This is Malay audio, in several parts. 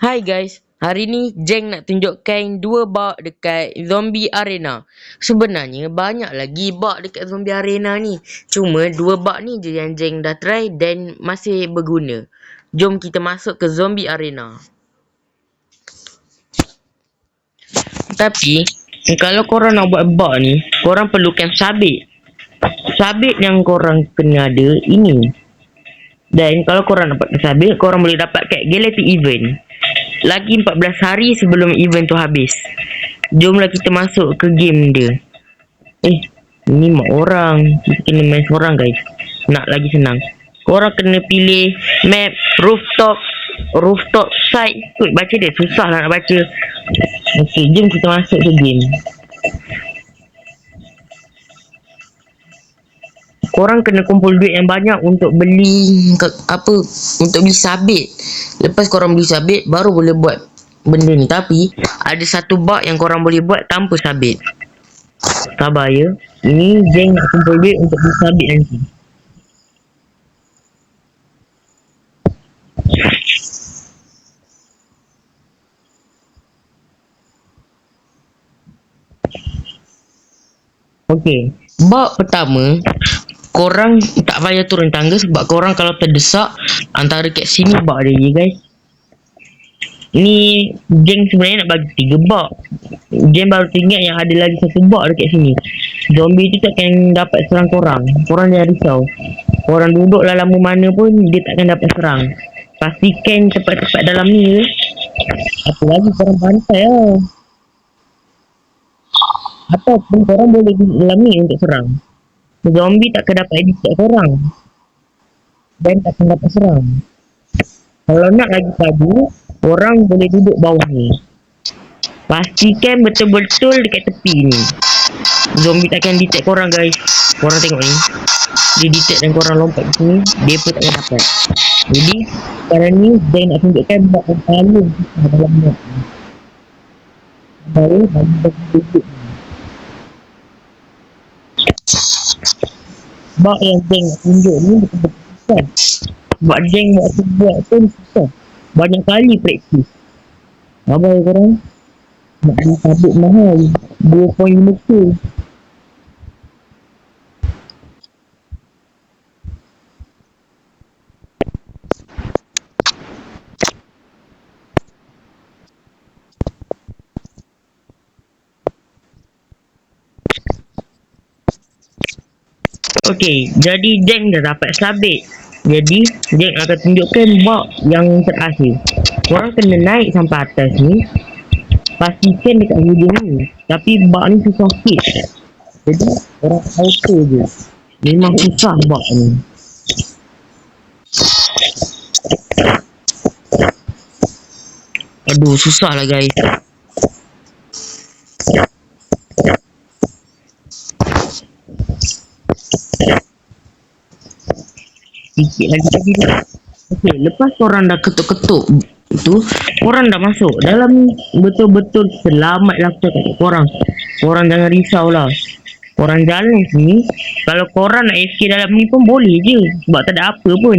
Hai guys, hari ni Jeng nak tunjukkan dua bug dekat Zombie Arena. Sebenarnya banyak lagi bug dekat Zombie Arena ni. Cuma dua bug ni je yang Jeng dah try dan masih berguna. Jom kita masuk ke Zombie Arena. Tapi kalau korang nak buat bug ni, korang perlukan sabit. Sabit yang korang kena ada ini. Dan kalau korang dapat sabit, korang boleh dapatkan Galactic Event lagi 14 hari sebelum event tu habis. Jomlah kita masuk ke game dia. Ni mak orang. Kita kena main seorang guys. Nak lagi senang. Korang kena pilih map rooftop side. Baca dia susah lah nak baca. Okey, jom kita masuk ke game. Korang kena kumpul duit yang banyak untuk beli untuk beli sabit. Lepas korang beli sabit baru boleh buat benda ni. Tapi ada satu bug yang korang boleh buat tanpa sabit. Sabar ya. Ini Jeng nak kumpul duit untuk beli sabit nanti. Okey, bug pertama, korang tak payah turun tangga sebab korang kalau terdesak antara kat sini bug dia je guys. Ni Jeng sebenarnya nak bagi 3 bug. Jeng baru ingat yang ada lagi satu bug dekat sini. Zombie tu takkan dapat serang korang. Korang jangan risau. Korang duduklah lama mana pun dia takkan dapat serang. Pastikan tempat-tempat dalam ni. Apa lagi korang pantai lah. Ataupun korang boleh duduk dalam ni untuk serang. Zombie takkan dapat detect korang dan takkan dapat serang. Kalau nak lagi padu, korang boleh duduk bawah ni. Pastikan betul-betul dekat tepi ni. Zombie takkan detect korang guys. Korang tengok ni. Dia detect dan korang lompat ke sini, dia pun takkan dapat. Jadi sekarang ni saya nak tunjukkan bug yang paling susah dalam map ni. Baru bagi duduk. Bug yang Jeng nak tunjuk ni betul-betul susah. Sebab Jeng buat pun susah. Banyak kali praktis. Apa ya korang? Nak beli sabit mahal 2.5k. Okey, jadi Jeng dah dapat sabit. Jadi Jeng akan tunjukkan bug yang terakhir. Korang kena naik sampai atas ni. Pastikan dekat hujung ni. Tapi bug ni susah sikit. Jadi korang auto je. Memang susah bug ni. Aduh, susah lah guys. Sikit lagi tadi tu. Okey, lepas korang dah ketuk-ketuk tu, korang dah masuk dalam ni. Betul-betul selamat lah aku cakap korang. Korang jangan risau lah. Korang jalan sini. Kalau korang nak AFK dalam ni pun boleh je. Sebab tak ada apa pun.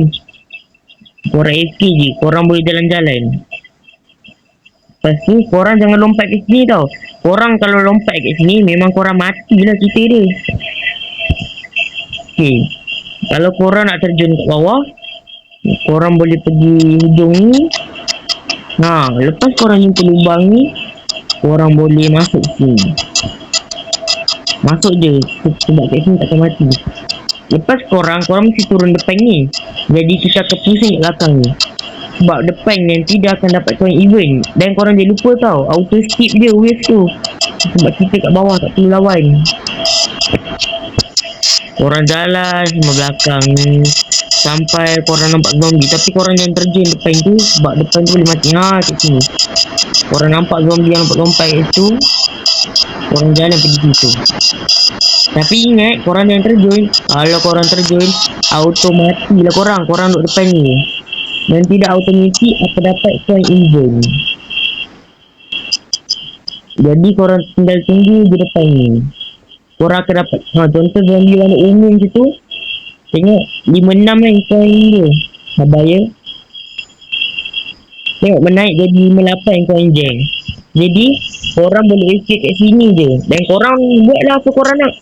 Korang AFK je. Korang boleh jalan-jalan. Lepas tu korang jangan lompat ke sini tau. Korang kalau lompat kat sini memang korang matilah kita dia. Okey. Kalau korang nak terjun ke bawah, korang boleh pergi hujung ni. Lepas korang jumpa lubang ni, korang boleh masuk sini. Masuk je. Sebab kat sini takkan mati. Lepas korang mesti turun depan ni. Jadi kita akan pusing kat belakang ni. Sebab depan nanti dia akan dapat korang event. Dan korang jangan lupa tau, auto skip dia wave tu. Sebab kita kat bawah tak perlu lawan. Korang jalan sama belakang ni sampai korang nampak zombie. Tapi korang jangan terjun depan tu. Sebab depan tu boleh mati. Kat sini korang nampak zombie yang lompat-lompat kat situ, korang jalan pergi situ. Tapi ingat, korang jangan terjun. Kalau korang terjun, auto matilah korang. Korang duduk depan ni. Dan tidak automatik akan dapat coin event. Jadi korang tinggal tunggu di depan ni. Korang akan dapat contoh zombie warna ungu macam tu. Tengok 5-6 kan coin dia. Sabar ya. Tengok menaik jadi 58 koin jeng. Jadi korang boleh escape kat sini je. Dan korang buatlah apa korang nak.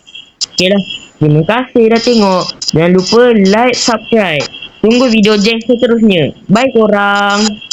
Okay lah. Terima kasih dah tengok. Jangan lupa like, subscribe. Tunggu video jeng seterusnya. Bye korang.